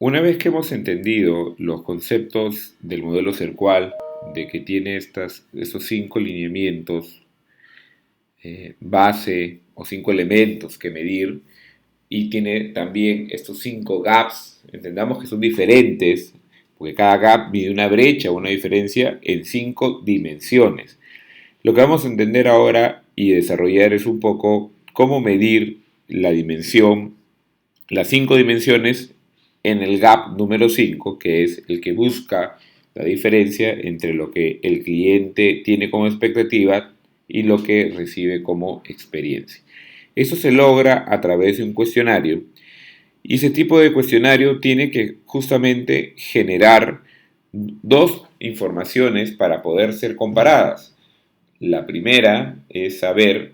Una vez que hemos entendido los conceptos del modelo CERCUAL, de que tiene estos cinco lineamientos base o cinco elementos que medir, y tiene también estos cinco gaps, entendamos que son diferentes, porque cada gap mide una brecha o una diferencia en cinco dimensiones. Lo que vamos a entender ahora y desarrollar es un poco cómo medir la dimensión, las cinco dimensiones en el gap número 5, que es el que busca la diferencia entre lo que el cliente tiene como expectativa y lo que recibe como experiencia. Eso se logra a través de un cuestionario, y ese tipo de cuestionario tiene que justamente generar dos informaciones para poder ser comparadas. La primera es saber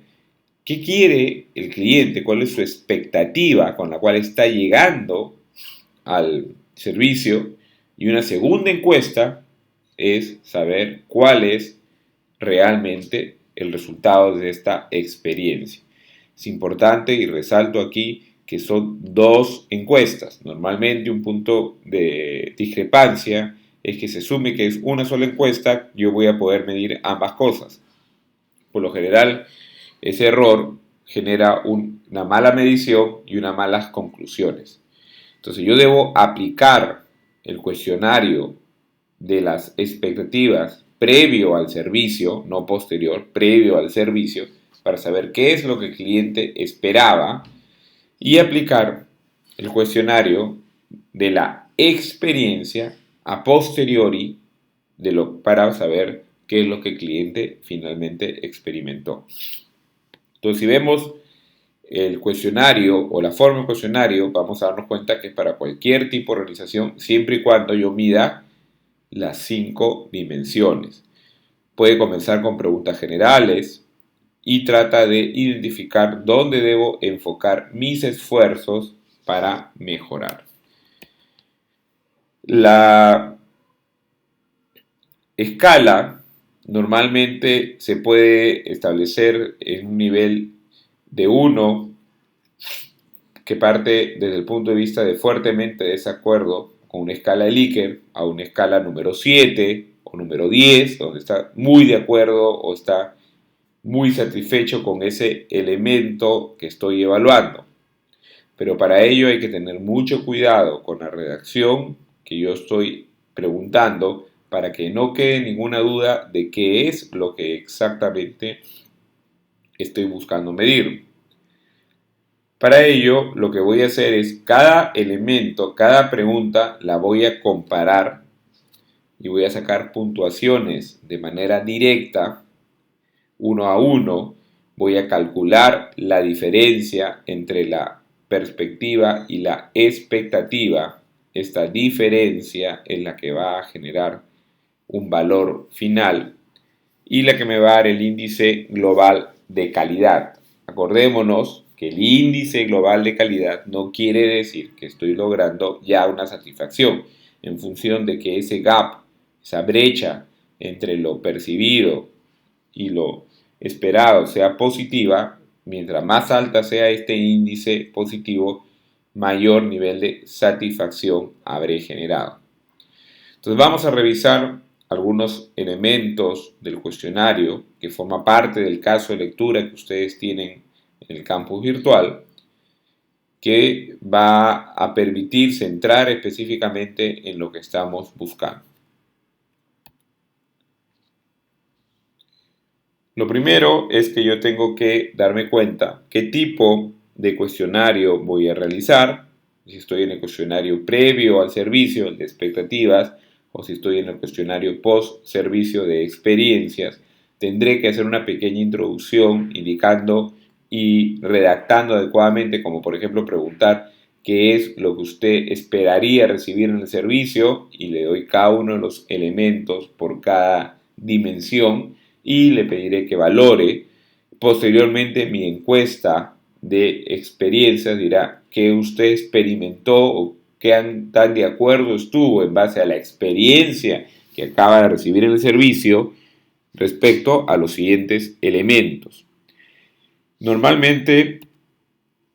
qué quiere el cliente, cuál es su expectativa con la cual está llegando al servicio, y una segunda encuesta es saber cuál es realmente el resultado de esta experiencia. Es importante y resalto aquí que son dos encuestas. Normalmente un punto de discrepancia es que se asume que es una sola encuesta, yo voy a poder medir ambas cosas. Por lo general, ese error genera una mala medición y unas malas conclusiones. Entonces yo debo aplicar el cuestionario de las expectativas previo al servicio, no posterior, previo al servicio, para saber qué es lo que el cliente esperaba, y aplicar el cuestionario de la experiencia a posteriori para saber qué es lo que el cliente finalmente experimentó. Entonces, si vemos el cuestionario o la forma del cuestionario, vamos a darnos cuenta que es para cualquier tipo de organización, siempre y cuando yo mida las cinco dimensiones. Puede comenzar con preguntas generales y trata de identificar dónde debo enfocar mis esfuerzos para mejorar. La escala normalmente se puede establecer en un nivel de 1, que parte desde el punto de vista de fuertemente desacuerdo con una escala de Likert, a una escala número 7 o número 10, donde está muy de acuerdo o está muy satisfecho con ese elemento que estoy evaluando. Pero para ello hay que tener mucho cuidado con la redacción que yo estoy preguntando, para que no quede ninguna duda de qué es lo que exactamente estoy buscando medir. Para ello, lo que voy a hacer es cada elemento, cada pregunta la voy a comparar y voy a sacar puntuaciones de manera directa, uno a uno. Voy a calcular la diferencia entre la perspectiva y la expectativa. Esta diferencia es la que va a generar un valor final y la que me va a dar el índice global de calidad. Acordémonos que el índice global de calidad no quiere decir que estoy logrando ya una satisfacción, en función de que ese gap, esa brecha entre lo percibido y lo esperado sea positiva. Mientras más alta sea este índice positivo, mayor nivel de satisfacción habré generado. Entonces vamos a revisar algunos elementos del cuestionario que forma parte del caso de lectura que ustedes tienen en el campus virtual, que va a permitir centrar específicamente en lo que estamos buscando. Lo primero es que yo tengo que darme cuenta qué tipo de cuestionario voy a realizar, si estoy en el cuestionario previo al servicio, el de expectativas, o si estoy en el cuestionario post servicio de experiencias. Tendré que hacer una pequeña introducción indicando y redactando adecuadamente, como por ejemplo preguntar qué es lo que usted esperaría recibir en el servicio, y le doy cada uno de los elementos por cada dimensión y le pediré que valore. Posteriormente, mi encuesta de experiencias dirá qué usted experimentó o qué tan de acuerdo estuvo en base a la experiencia que acaba de recibir en el servicio respecto a los siguientes elementos. Normalmente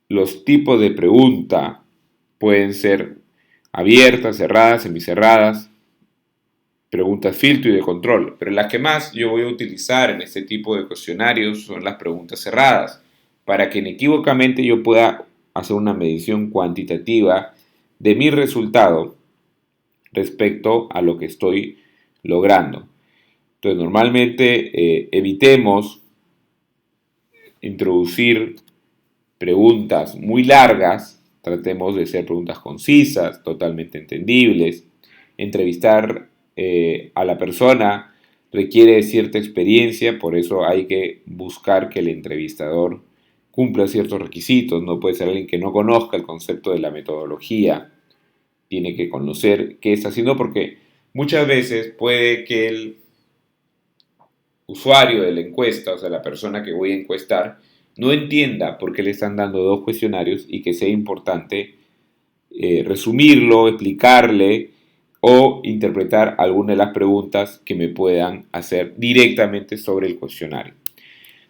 los tipos de pregunta pueden ser abiertas, cerradas, semicerradas, preguntas filtro y de control. Pero las que más yo voy a utilizar en este tipo de cuestionarios son las preguntas cerradas, para que inequívocamente yo pueda hacer una medición cuantitativa de mi resultado respecto a lo que estoy logrando. Entonces, normalmente evitemos introducir preguntas muy largas, tratemos de ser preguntas concisas, totalmente entendibles. Entrevistar a la persona requiere cierta experiencia, por eso hay que buscar que el entrevistador cumpla ciertos requisitos. No puede ser alguien que no conozca el concepto de la metodología, tiene que conocer qué está haciendo, porque muchas veces puede que el usuario de la encuesta, o sea, la persona que voy a encuestar, no entienda por qué le están dando dos cuestionarios y que sea importante resumirlo, explicarle o interpretar alguna de las preguntas que me puedan hacer directamente sobre el cuestionario.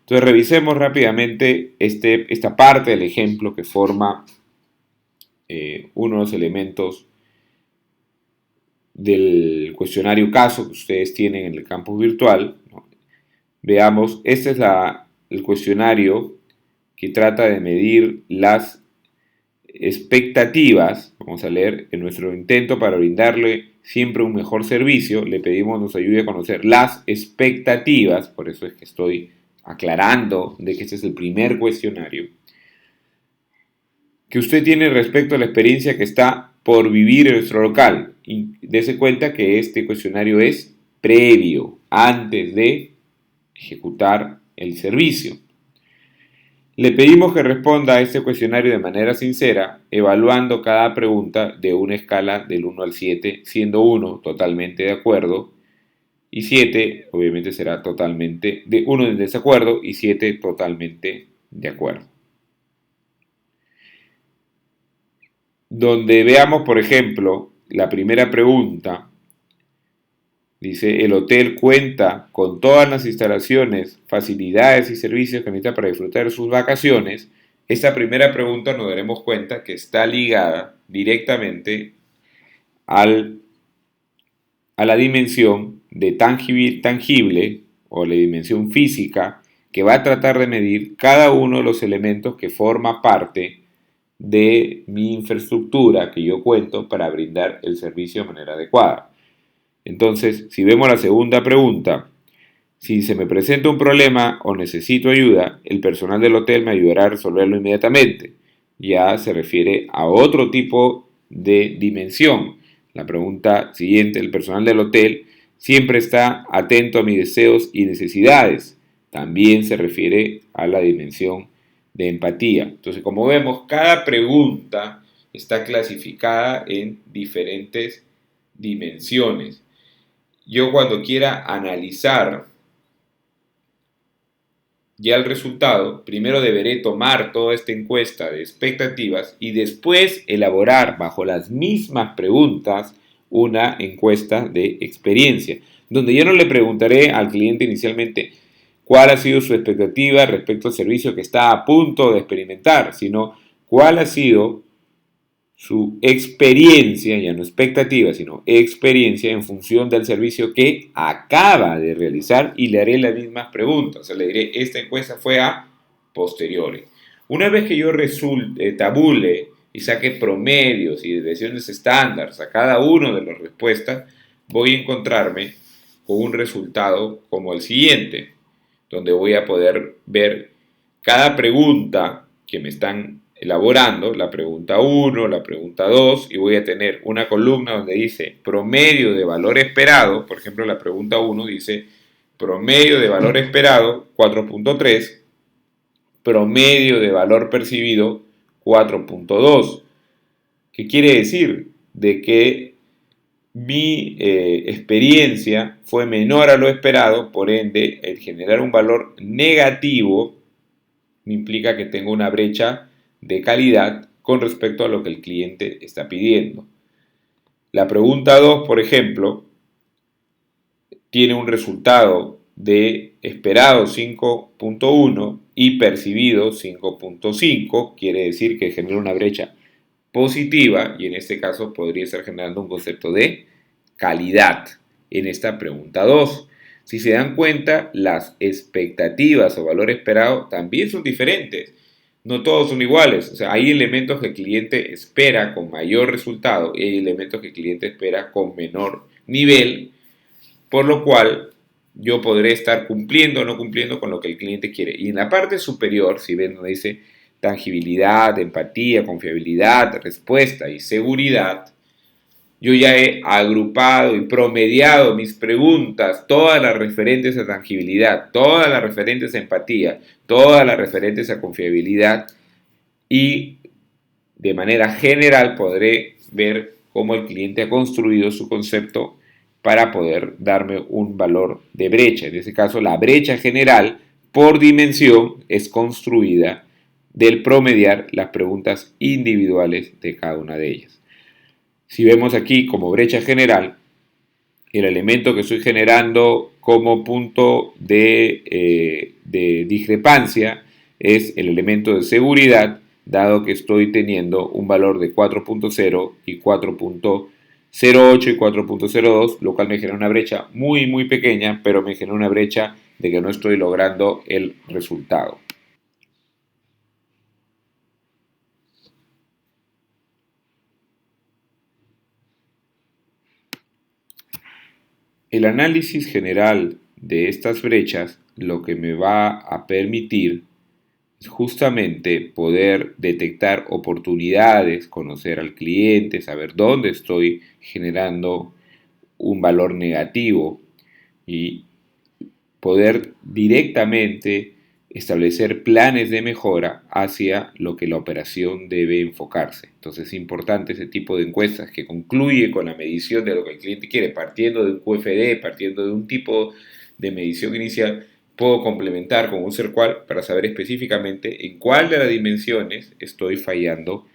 Entonces revisemos rápidamente esta parte del ejemplo que forma uno de los elementos del cuestionario caso que ustedes tienen en el campus virtual, ¿no? Veamos, este es el cuestionario que trata de medir las expectativas. Vamos a leer: en nuestro intento para brindarle siempre un mejor servicio, le pedimos nos ayude a conocer las expectativas, por eso es que estoy aclarando de que este es el primer cuestionario, que usted tiene respecto a la experiencia que está por vivir en nuestro local. Y dése cuenta que este cuestionario es previo, antes de ejecutar el servicio. Le pedimos que responda a este cuestionario de manera sincera, evaluando cada pregunta de una escala del 1 al 7, siendo 1 totalmente de acuerdo y 7 obviamente será totalmente de 1 en desacuerdo y 7 totalmente de acuerdo. Donde veamos, por ejemplo, la primera pregunta, dice: el hotel cuenta con todas las instalaciones, facilidades y servicios que necesita para disfrutar sus vacaciones. Esta primera pregunta nos daremos cuenta que está ligada directamente a la dimensión de tangible o la dimensión física, que va a tratar de medir cada uno de los elementos que forma parte de mi infraestructura que yo cuento para brindar el servicio de manera adecuada. Entonces, si vemos la segunda pregunta, si se me presenta un problema o necesito ayuda, el personal del hotel me ayudará a resolverlo inmediatamente. Ya se refiere a otro tipo de dimensión. La pregunta siguiente: el personal del hotel siempre está atento a mis deseos y necesidades. También se refiere a la dimensión de empatía. Entonces, como vemos, cada pregunta está clasificada en diferentes dimensiones. Yo, cuando quiera analizar ya el resultado, primero deberé tomar toda esta encuesta de expectativas y después elaborar bajo las mismas preguntas una encuesta de experiencia, donde yo no le preguntaré al cliente inicialmente cuál ha sido su expectativa respecto al servicio que está a punto de experimentar, sino cuál ha sido su experiencia, ya no expectativa, sino experiencia en función del servicio que acaba de realizar, y le haré las mismas preguntas. O sea, le diré: esta encuesta fue a posteriori. Una vez que yo tabule y saque promedios y desviaciones estándar a cada una de las respuestas, voy a encontrarme con un resultado como el siguiente, donde voy a poder ver cada pregunta que me están elaborando, la pregunta 1, la pregunta 2, y voy a tener una columna donde dice promedio de valor esperado. Por ejemplo, la pregunta 1 dice promedio de valor esperado 4.3, promedio de valor percibido 4.2. ¿Qué quiere decir? De que mi experiencia fue menor a lo esperado, por ende, el generar un valor negativo me implica que tengo una brecha de calidad con respecto a lo que el cliente está pidiendo. La pregunta 2, por ejemplo, tiene un resultado de esperado 5.1 y percibido 5.5, quiere decir que genera una brecha positiva y en este caso podría estar generando un concepto de calidad en esta pregunta 2. Si se dan cuenta, las expectativas o valor esperado también son diferentes. No todos son iguales. O sea, hay elementos que el cliente espera con mayor resultado y hay elementos que el cliente espera con menor nivel, por lo cual yo podré estar cumpliendo o no cumpliendo con lo que el cliente quiere. Y en la parte superior, si ven donde dice tangibilidad, empatía, confiabilidad, respuesta y seguridad, yo ya he agrupado y promediado mis preguntas, todas las referentes a tangibilidad, todas las referentes a empatía, todas las referentes a confiabilidad y de manera general podré ver cómo el cliente ha construido su concepto para poder darme un valor de brecha. En este caso, la brecha general por dimensión es construida del promediar las preguntas individuales de cada una de ellas. Si vemos aquí como brecha general, el elemento que estoy generando como punto de discrepancia es el elemento de seguridad, dado que estoy teniendo un valor de 4.0 y 4.08 y 4.02, lo cual me genera una brecha muy pequeña, pero me genera una brecha de que no estoy logrando el resultado. El análisis general de estas brechas lo que me va a permitir es justamente poder detectar oportunidades, conocer al cliente, saber dónde estoy generando un valor negativo y poder directamente establecer planes de mejora hacia lo que la operación debe enfocarse. Entonces es importante ese tipo de encuestas que concluye con la medición de lo que el cliente quiere, partiendo de un QFD, partiendo de un tipo de medición inicial, puedo complementar con un SERQUAL para saber específicamente en cuál de las dimensiones estoy fallando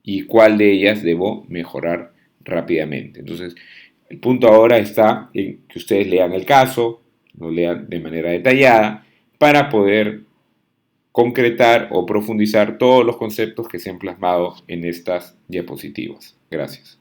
y cuál de ellas debo mejorar rápidamente. Entonces, el punto ahora está en que ustedes lean el caso, lo lean de manera detallada, para poder concretar o profundizar todos los conceptos que se han plasmado en estas diapositivas. Gracias.